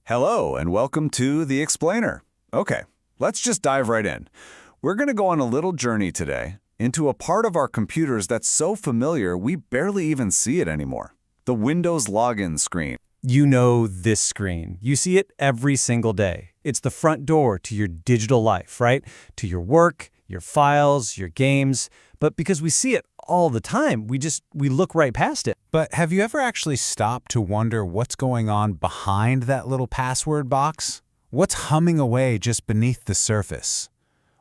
Hello, and welcome to The Explainer. Okay, let's just dive right in. We're going to go on a little journey today into a part of our computers that's so familiar we barely even see it anymore. The Windows login screen. You know this screen. You see it every single day. It's the front door to your digital life, right? To your work, your files, your games. But because we see it all the time, we look right past it. But have you ever actually stopped to wonder what's going on behind that little password box? What's humming away just beneath the surface?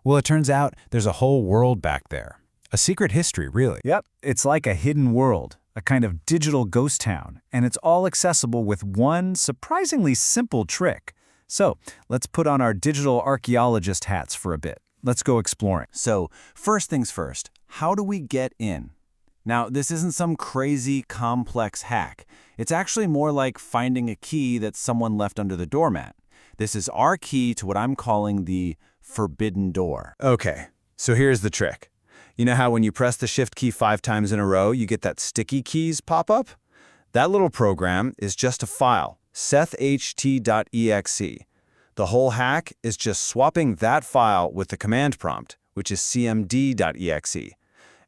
Well, it turns out there's a whole world back there. A secret history, really. Yep, it's like a hidden world, a kind of digital ghost town, and it's all accessible with one surprisingly simple trick. So, let's put on our digital archaeologist hats for a bit. Let's go exploring. So, first things first, how do we get in? Now, this isn't some crazy, complex hack. It's actually more like finding a key that someone left under the doormat. This is our key to what I'm calling the forbidden door. Okay, so here's the trick. You know how when you press the Shift key 5 times in a row, you get that sticky keys pop up? That little program is just a file, sethht.exe. The whole hack is just swapping that file with the command prompt, which is cmd.exe.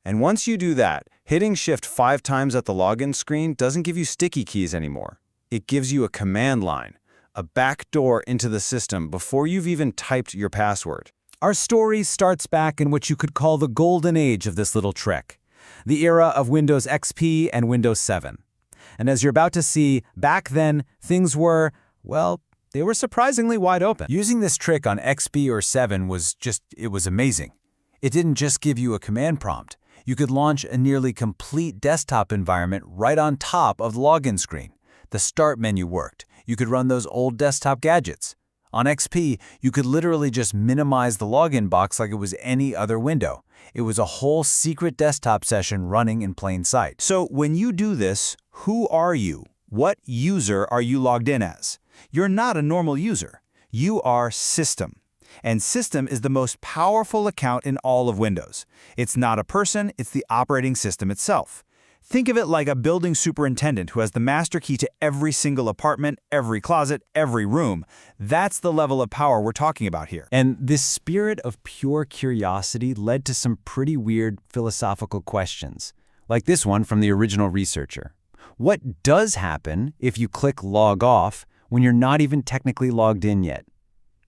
And once you do that, hitting Shift 5 times at the login screen doesn't give you sticky keys anymore. It gives you a command line, a backdoor into the system before you've even typed your password. Our story starts back in what you could call the golden age of this little trick, the era of Windows XP and Windows 7. And as you're about to see, back then, things were, well, they were surprisingly wide open. Using this trick on XP or 7 was amazing. It didn't just give you a command prompt. You could launch a nearly complete desktop environment right on top of the login screen. The start menu worked. You could run those old desktop gadgets. On XP, you could literally just minimize the login box like it was any other window. It was a whole secret desktop session running in plain sight. So when you do this, who are you? What user are you logged in as? You're not a normal user. You are System. And System is the most powerful account in all of Windows. It's not a person, it's the operating system itself. Think of it like a building superintendent who has the master key to every single apartment, every closet, every room. That's the level of power we're talking about here. And this spirit of pure curiosity led to some pretty weird philosophical questions, like this one from the original researcher. What does happen if you click log off when you're not even technically logged in yet?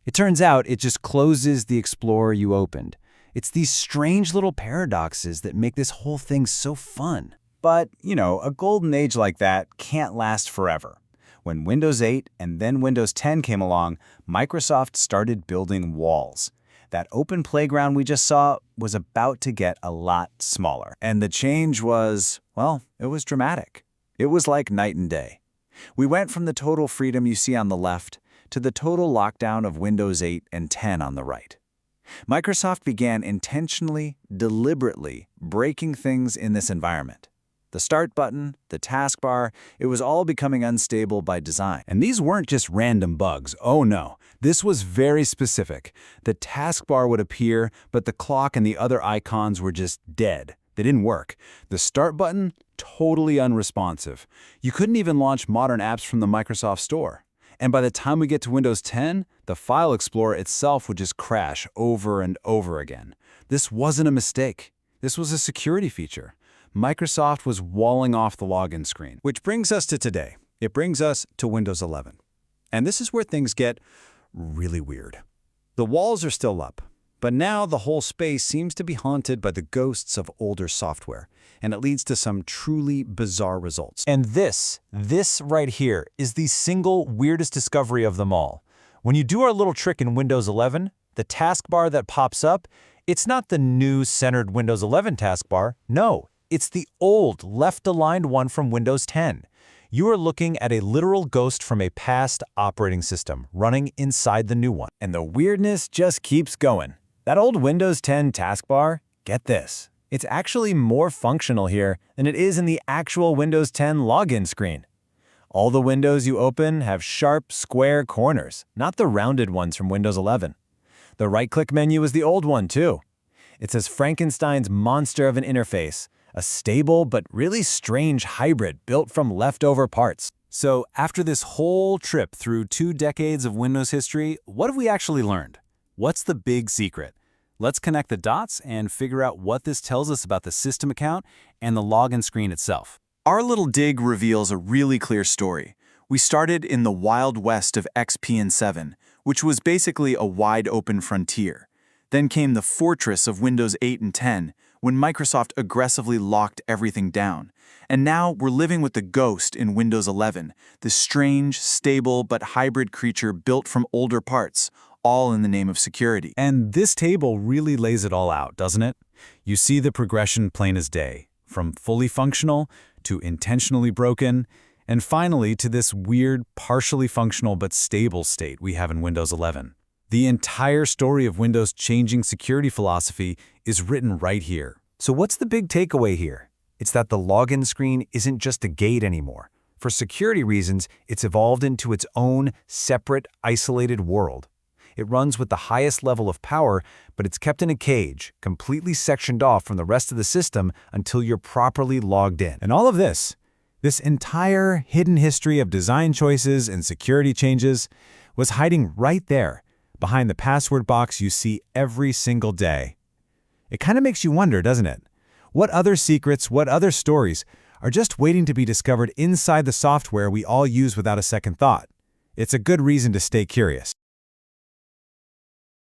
It turns out it just closes the Explorer you opened. It's these strange little paradoxes that make this whole thing so fun. But, a golden age like that can't last forever. When Windows 8 and then Windows 10 came along, Microsoft started building walls. That open playground we just saw was about to get a lot smaller. And the change was, well, it was dramatic. It was like night and day. We went from the total freedom you see on the left to the total lockdown of Windows 8 and 10 on the right. Microsoft began intentionally, deliberately breaking things in this environment. The Start button, the taskbar, it was all becoming unstable by design. And these weren't just random bugs. Oh no, this was very specific. The taskbar would appear, but the clock and the other icons were just dead. They didn't work. The Start button, totally unresponsive. You couldn't even launch modern apps from the Microsoft Store. And by the time we get to Windows 10, the File Explorer itself would just crash over and over again. This wasn't a mistake. This was a security feature. Microsoft was walling off the login screen. Which brings us to today. It brings us to Windows 11. And this is where things get really weird. The walls are still up, but now the whole space seems to be haunted by the ghosts of older software, and it leads to some truly bizarre results. And this right here is the single weirdest discovery of them all. When you do our little trick in Windows 11, the taskbar that pops up, it's not the new centered Windows 11 taskbar. No, it's the old left-aligned one from Windows 10. You are looking at a literal ghost from a past operating system running inside the new one. And the weirdness just keeps going. That old Windows 10 taskbar, get this, it's actually more functional here than it is in the actual Windows 10 login screen. All the windows you open have sharp, square corners, not the rounded ones from Windows 11. The right-click menu is the old one, too. It says Frankenstein's monster of an interface, a stable but really strange hybrid built from leftover parts. So after this whole trip through 2 decades of Windows history, what have we actually learned? What's the big secret? Let's connect the dots and figure out what this tells us about the system account and the login screen itself. Our little dig reveals a really clear story. We started in the wild west of XP and 7, which was basically a wide-open frontier. Then came the fortress of Windows 8 and 10, when Microsoft aggressively locked everything down. And now we're living with the ghost in Windows 11, this strange, stable, but hybrid creature built from older parts, all in the name of security. And this table really lays it all out, doesn't it? You see the progression plain as day, from fully functional to intentionally broken, and finally to this weird, partially functional but stable state we have in Windows 11. The entire story of Windows' changing security philosophy is written right here. So what's the big takeaway here? It's that the login screen isn't just a gate anymore. For security reasons, it's evolved into its own separate, isolated world. It runs with the highest level of power, but it's kept in a cage, completely sectioned off from the rest of the system until you're properly logged in. And all of this entire hidden history of design choices and security changes, was hiding right there, behind the password box you see every single day. It kind of makes you wonder, doesn't it? What other secrets, what other stories are just waiting to be discovered inside the software we all use without a second thought? It's a good reason to stay curious.